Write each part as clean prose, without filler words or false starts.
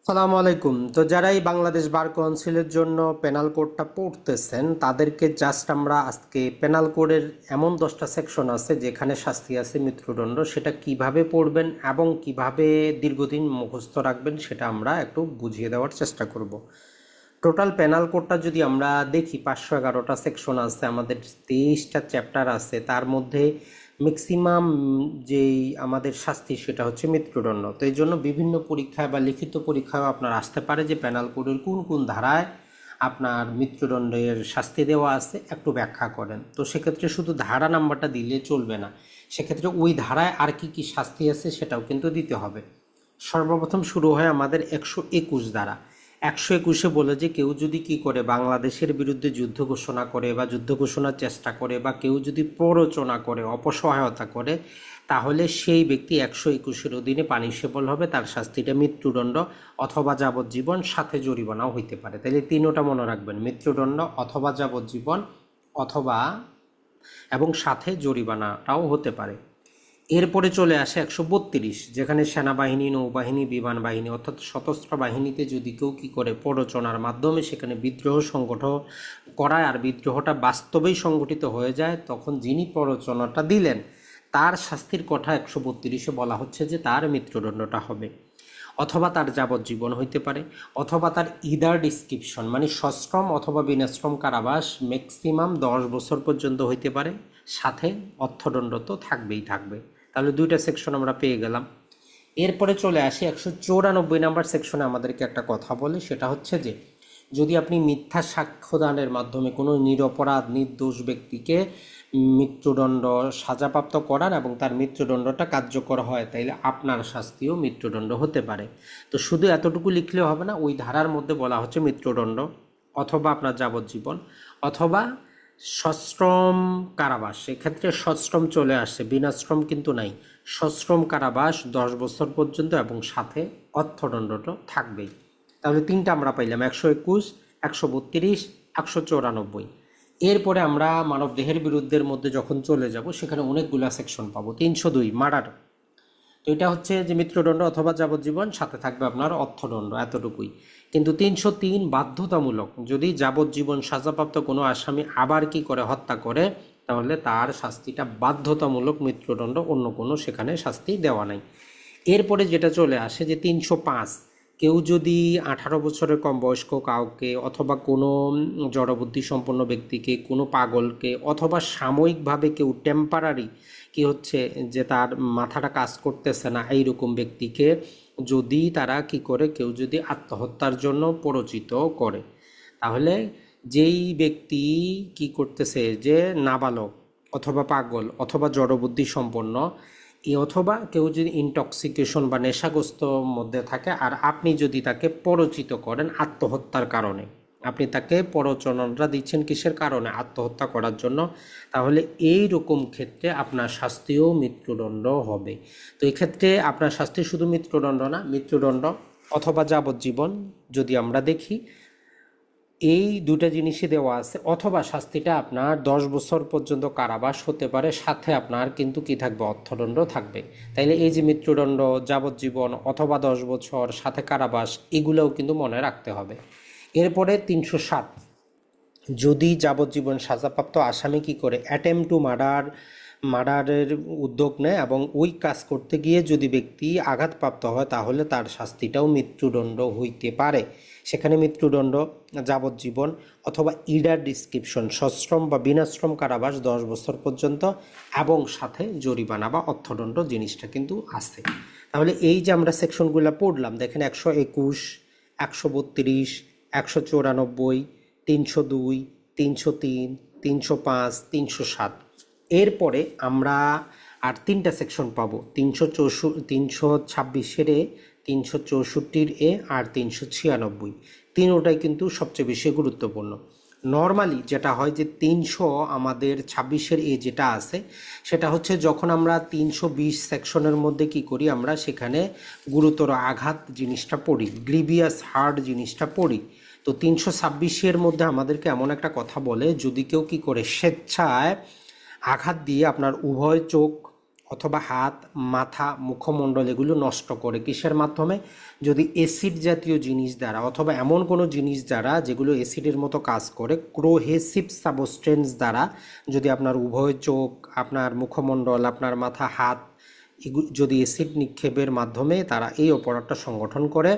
সালামু আলাইকুম। তো যারা এই বাংলাদেশ বার কাউন্সিলের জন্য পেনাল কোডটা পড়তেছেন তাদেরকে জাস্ট আমরা আজকে পেনাল কোডের এমন 10টা সেকশন আছে যেখানে শাস্তি আছে মৃত্যুদণ্ড, সেটা কিভাবে পড়বেন এবং কিভাবে দীর্ঘদিন মুখস্থ রাখবেন সেটা আমরা একটু বুঝিয়ে দেওয়ার চেষ্টা করব। টোটাল পেনাল কোডটা যদি আমরা দেখি 511টা সেকশন আছে, আমাদের 23টা চ্যাপ্টার আছে, তার মধ্যে ম্যাক্সিমাম যেই আমাদের শাস্তি সেটা হচ্ছে মৃত্যুদণ্ড। তো এই জন্য বিভিন্ন পরীক্ষায় বা লিখিত পরীক্ষায় আপনার আসতে পারে যে পেনাল কোডের কোন কোন ধারায় আপনার মৃত্যুদণ্ডের শাস্তি দেওয়া আছে একটু ব্যাখ্যা করেন। তো সেক্ষেত্রে শুধু ধারা নাম্বারটা দিলে চলবে না, সেক্ষেত্রে ওই ধারায় আর কি কি শাস্তি আছে সেটাও কিন্তু দিতে হবে। সর্বপ্রথম শুরু হয় আমাদের 121 দ্বারা। 121-এ বলে যে কেউ যদি কি করে বাংলাদেশের বিরুদ্ধে যুদ্ধ ঘোষণা করে বা যুদ্ধ ঘোষণার চেষ্টা করে বা কেউ যদি প্ররোচনা করে, অপসহায়তা করে, তাহলে সেই ব্যক্তি 121-এর অধীনে পানিশেবল হবে, তার শাস্তিটা মৃত্যুদণ্ড অথবা যাবজ্জীবন, সাথে জরিমানাও হইতে পারে। তাহলে তিনোটা মনে রাখবেন, মৃত্যুদণ্ড অথবা যাবজ্জীবন অথবা এবং সাথে জরিমানাটাও হতে পারে। এরপরে চলে আসে 132, যেখানে সেনাবাহিনী, নৌবাহিনী, বিমান বাহিনী অর্থাৎ সশস্ত্র বাহিনীতে যদি কেউ কী করে প্ররোচনার মাধ্যমে সেখানে বিদ্রোহ সংগঠন করায় আর বিদ্রোহটা বাস্তবেই সংগঠিত হয়ে যায়, তখন যিনি প্ররোচনাটা দিলেন তার শাস্তির কথা 132-এ বলা হচ্ছে যে তার মৃত্যুদণ্ডটা হবে, অথবা তার যাবজ্জীবন হইতে পারে, অথবা তার ইদার ডিসক্রিপশন মানে সশ্রম অথবা বিনাশ্রম কারাবাস ম্যাক্সিমাম 10 বছর পর্যন্ত হইতে পারে, সাথে অর্থদণ্ড তো থাকবেই থাকবে। তাহলে দুইটা সেকশন আমরা পেয়ে গেলাম। এরপরে চলে আসি 194 নাম্বার সেকশনে আমাদেরকে একটা কথা বলে, সেটা হচ্ছে যে যদি আপনি মিথ্যা সাক্ষ্যদানের মাধ্যমে কোনো নিরপরাধ নির্দোষ ব্যক্তিকে মৃত্যুদণ্ড সাজাপ্রাপ্ত করান এবং তার মৃত্যুদণ্ডটা কার্যকর হয়, তাইলে আপনার শাস্তিও মৃত্যুদণ্ড হতে পারে। তো শুধু এতটুকু লিখলেও হবে না, ওই ধারার মধ্যে বলা হচ্ছে মৃত্যুদণ্ড অথবা আপনার যাবজ্জীবন অথবা সশ্রম কারাবাস। সেক্ষেত্রে সশ্রম চলে আসছে, বিনাশ্রম কিন্তু নাই। সশ্রম কারাবাস 10 বছর পর্যন্ত এবং সাথে অর্থদণ্ডটা থাকবেই। তাহলে তিনটা আমরা পাইলাম, 121, 132, 194। এরপরে আমরা মানবদেহের বিরুদ্ধের মধ্যে যখন চলে যাব সেখানে অনেকগুলা সেকশন পাবো। 302 মার্ডার, তো এটা হচ্ছে যে মৃত্যুদণ্ড অথবা যাবজ্জীবন, সাথে থাকবে আপনার অর্থদণ্ড, এতটুকুই। কিন্তু 303 বাধ্যতামূলক, যদি যাবজ্জীবন সাজাপ্রাপ্ত কোনো আসামি আবার কি করে হত্যা করে তাহলে তার শাস্তিটা বাধ্যতামূলক মৃত্যুদণ্ড, অন্য কোনো সেখানে শাস্তি দেওয়া নাই। এরপরে যেটা চলে আসে যে 305, কেউ যদি 18 বছরের কম বয়স্ক কাউকে অথবা কোনো জড়বুদ্ধি সম্পন্ন ব্যক্তিকে, কোনো পাগলকে অথবা সাময়িকভাবে কেউ টেম্পারারি কি হচ্ছে যে তার মাথাটা কাজ করতেছে না এইরকম ব্যক্তিকে যদি তারা কি করে কেউ যদি আত্মহত্যার জন্য প্ররোচিত করে, তাহলে যেই ব্যক্তি কি করতেছে যে নাবালক অথবা পাগল অথবা জড়বুদ্ধি সম্পন্ন অথবা কেউ যদি ইনটক্সিকেশন বা নেশাগ্রস্ত মধ্যে থাকে আর আপনি যদি তাকে প্ররোচিত করেন আত্মহত্যার কারণে, আপনি তাকে প্ররোচনাটা দিচ্ছেন কিসের কারণে, আত্মহত্যা করার জন্য, তাহলে এই রকম ক্ষেত্রে আপনার শাস্তিও মৃত্যুদণ্ড হবে। তো এই ক্ষেত্রে আপনার শাস্তি শুধু মৃত্যুদণ্ড না, মৃত্যুদণ্ড অথবা যাবজ্জীবন যদি আমরা দেখি এই দুটা জিনিসই দেওয়া আছে, অথবা শাস্তিটা আপনার 10 বছর পর্যন্ত কারাবাস হতে পারে, সাথে আপনার কিন্তু কি থাকবে, অর্থদণ্ড থাকবে। তাইলে এই যে মৃত্যুদণ্ড, যাবজ্জীবন অথবা 10 বছর সাথে কারাবাস, এগুলোও কিন্তু মনে রাখতে হবে। এরপরে 307, যদি যাবজ্জীবন সাজাপ্রাপ্ত আসামি কি করে অ্যাটেম্প টু মার্ডারের উদ্যোগ নেয় এবং ওই কাজ করতে গিয়ে যদি ব্যক্তি আঘাতপ্রাপ্ত হয় তাহলে তার শাস্তিটাও মৃত্যুদণ্ড হইতে পারে। সেখানে মৃত্যুদণ্ড, যাবজ্জীবন অথবা ইডার ডিসক্রিপশন সশ্রম বা বিনাশ্রম কারাবাস 10 বছর পর্যন্ত এবং সাথে জরিমানা বা অর্থদণ্ড জিনিসটা কিন্তু আছে। তাহলে এই যে আমরা সেকশনগুলো পড়লাম দেখেন, 121, 132, 194, 302, 303, 305, 307। এরপরে আমরা আর তিনটা সেকশন পাবো, 326-এর এ, 364-এর এ আর 396। তিনোটাই কিন্তু সবচেয়ে বেশি গুরুত্বপূর্ণ। নর্মালি যেটা হয় যে 326-এর এ যেটা আছে সেটা হচ্ছে যখন আমরা 320 সেকশনের মধ্যে কি করি, আমরা সেখানে গুরুতর আঘাত জিনিসটা পড়ি, গ্রিভিয়াস হার্ট জিনিসটা পড়ি। তো 326-এর মধ্যে আমাদেরকে এমন একটা কথা বলে, যদি কেউ কি করে স্বেচ্ছায় আঘাত দিয়ে আপনার উভয় চোখ অথবা হাত, মাথা, মুখমণ্ডল এগুলো নষ্ট করে কিসের মাধ্যমে? যদি অ্যাসিড জাতীয় জিনিস দ্বারা অথবা এমন কোনো জিনিস দ্বারা যেগুলো অ্যাসিডের মতো কাজ করে, কোহেসিভ সাবস্টেন্স দ্বারা যদি আপনার উভয় চোখ, আপনার মুখমণ্ডল, আপনার মাথা, হাত যদি অ্যাসিড নিক্ষেপের মাধ্যমে তারা এই অপরাধটা সংগঠন করে,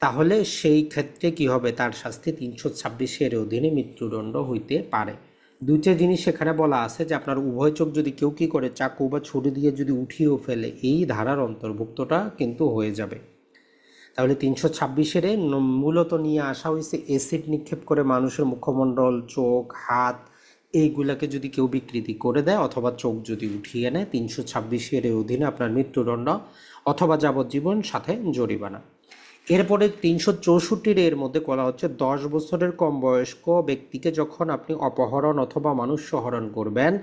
তাহলে সেই ক্ষেত্রে কি হবে? তার শাস্তি 326-এর অধীনে মৃত্যুদণ্ড হইতে পারে। দুইটা জিনিস সেখানে বলা আছে যে আপনার উভয় চোখ যদি কেউ কি করে চাকু বা ছুরি দিয়ে যদি উঠিয়েও ফেলে, এই ধারার অন্তর্ভুক্তটা কিন্তু হয়ে যাবে। তাহলে 326-এর মূলত নিয়ে আসা হয়েছে অ্যাসিড নিক্ষেপ করে মানুষের মুখমণ্ডল, চোখ, হাত এইগুলাকে যদি কেউ বিকৃতি করে দেয় অথবা চোখ যদি উঠিয়ে নেয়, 326-এর অধীনে আপনার মৃত্যুদণ্ড অথবা যাবজ্জীবন সাথে জরিমানা। এরপরে 364 এর মধ্যে বলা হচ্ছে 10 বছরের কম বয়স্ক ব্যক্তিকে যখন আপনি অপহরণ অথবা মানুষ্যহরণ করবেন,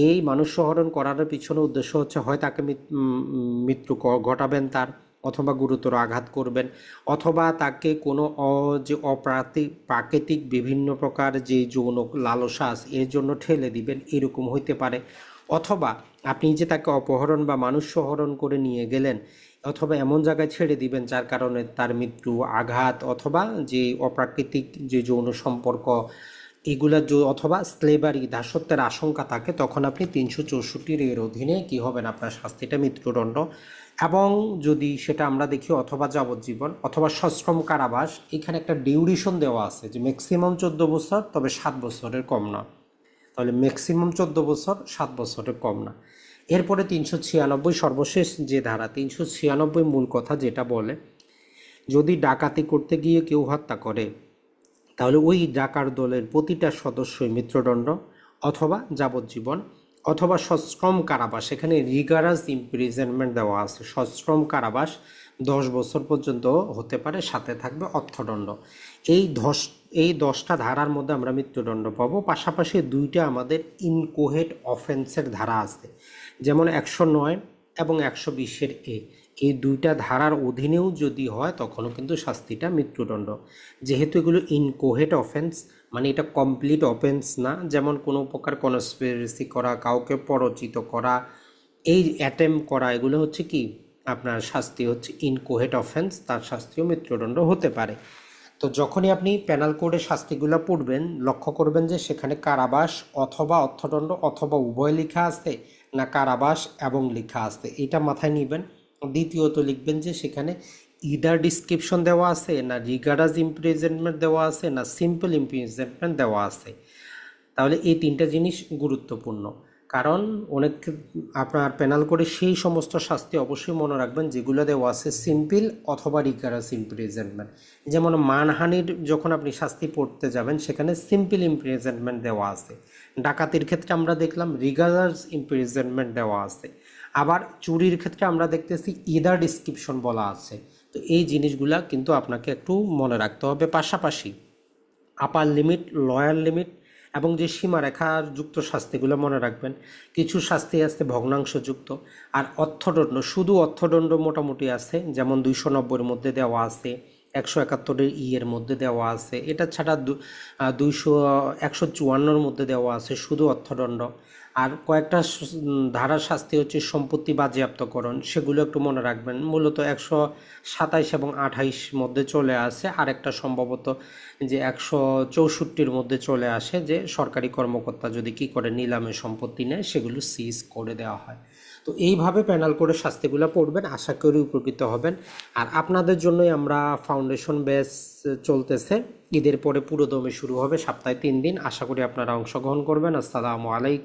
এই মানুষ্যহরণ করার পিছনে উদ্দেশ্য হচ্ছে হয় তাকে মৃত্যু ঘটাবেন তার, অথবা গুরুতর আঘাত করবেন, অথবা তাকে কোনো যে প্রাকৃতিক বিভিন্ন প্রকার যে যৌন লালসা আছে এর জন্য ঠেলে দিবেন, এরকম হইতে পারে। অথবা আপনি যে তাকে অপহরণ বা মানুষ্যহরণ করে নিয়ে গেলেন অথবা এমন জায়গায় ছেড়ে দিবেন যার কারণে তার মৃত্যু, আঘাত অথবা যে অপ্রাকৃতিক যে যৌন সম্পর্ক এগুলা অথবা স্লেভারি দাসত্বের আশঙ্কা থাকে, তখন আপনি 364 এর অধীনে কি হবেন? আপনার শাস্তিটা মৃত্যুদণ্ড। এবং যদি সেটা আমরা দেখি অথবা যাবজ্জীবন অথবা সশ্রম কারাবাস, এখানে একটা ডিউরেশন দেওয়া আছে যে ম্যাক্সিমাম 14 বছর, তবে 7 বছরের কম না। তাহলে ম্যাক্সিমাম 14 বছর, 7 বছরের কম না। এরপরে 396 সর্বশেষ যে ধারা, 396 মূল কথা যেটা বলে, যদি ডাকাতি করতে গিয়ে কেউ হত্যা করে তাহলে ওই ডাকার দলের প্রতিটা সদস্যই মৃত্যুদণ্ড অথবা যাবজ্জীবন অথবা সশ্রম কারাবাস। এখানে রিগারাস ইমপ্রিজনমেন্ট দেওয়া আছে। সশ্রম কারাবাস 10 বছর পর্যন্ত হতে পারে, সাথে থাকবে অর্থদণ্ড। এই 10টা ধারার মধ্যে আমরা মৃত্যুদণ্ড পাবো। পাশাপাশি দুইটা আমাদের ইনকোহেট অফেন্সের ধারা আছে, যেমন 109 এবং 120-এর এই দুইটা ধারার অধীনেও যদি হয় তখনও কিন্তু শাস্তিটা মৃত্যুদণ্ড। যেহেতু এগুলো ইনকোহেট অফেন্স, মানে এটা কমপ্লিট অফেন্স না, যেমন কোনো প্রকার কনস্পিরেসি করা, কাউকে পরচিত করা, এই অ্যাটেম্প করা, এগুলো হচ্ছে কি আপনার শাস্তি হচ্ছে ইনকোহেট অফেন্স, তার শাস্তিও মৃত্যুদণ্ড হতে পারে। তো যখনই আপনি পেনাল কোডের শাস্তিগুলো পড়বেন, লক্ষ্য করবেন যে সেখানে কারাবাস অথবা অর্থদণ্ড অথবা উভয় লেখা আছে না কারাবাস এবং লেখা আছে, এটা মাথায় নেবেন। দ্বিতীয়ত লিখবেন যে সেখানে ইদার ডিসক্রিপশন দেওয়া আছে না রিগারাস ইমপ্রিজনমেন্ট দেওয়া আছে না সিম্পল ইমপ্রিজনমেন্ট দেওয়া আছে। তাহলে এই তিনটা জিনিস গুরুত্বপূর্ণ, কারণ অনেক আপনার পেনাল করে সেই সমস্ত শাস্তি অবশ্যই মনে রাখবেন যেগুলো দেওয়া আছে সিম্পল অথবা রিগারাস ইমপ্রিজনমেন্ট। যেমন মানহানির যখন আপনি শাস্তি পড়তে যাবেন সেখানে সিম্পল ইমপ্রিজনমেন্ট দেওয়া আছে। ডাকাতির ক্ষেত্রে আমরা দেখলাম রিগারাস ইমপ্রিজনমেন্ট দেওয়া আছে। আবার চুরির ক্ষেত্রে আমরা দেখতেছি ইদার ডিসক্রিপশন বলা আছে। তো এই জিনিসগুলা কিন্তু আপনাকে একটু মনে রাখতে হবে। পাশাপাশি আপার লিমিট, লোয়ার লিমিট এবং যে সীমারেখার যুক্ত শাস্তিগুলো মনে রাখবেন। কিছু শাস্তি আছে ভগ্নাংশযুক্ত, আর অর্থদণ্ড, শুধু অর্থদণ্ড মোটামুটি আছে, যেমন 290-এর মধ্যে দেওয়া আছে, 171-এর এর মধ্যে দেওয়া আছে। এটা ছাড়া 154-এর মধ্যে দেওয়া আছে শুধু অর্থদণ্ড। আর কয়েকটা ধারার শাস্তি হচ্ছে সম্পত্তি বাজেয়াপ্তকরণ, সেগুলো একটু মনে রাখবেন। মূলত 127 এবং 28 মধ্যে চলে আসে। আরেকটা সম্ভবত যে 164-র মধ্যে চলে আসে, যে সরকারি কর্মকর্তা যদি কি করে নিলামে সম্পত্তি নেয় সেগুলো সিজ করে দেওয়া হয়। তো এইভাবে পেনাল করে শাস্তিগুলো পড়বেন, আশা করি উপকৃত হবেন। আর আপনাদের জন্যই আমরা ফাউন্ডেশন ব্যাচ চলতেছে, ঈদের পরে পুরোদমে শুরু হবে, সপ্তাহে 3 দিন। আশা করি আপনারা অংশগ্রহণ করবেন। আসসালামু আলাইকুম।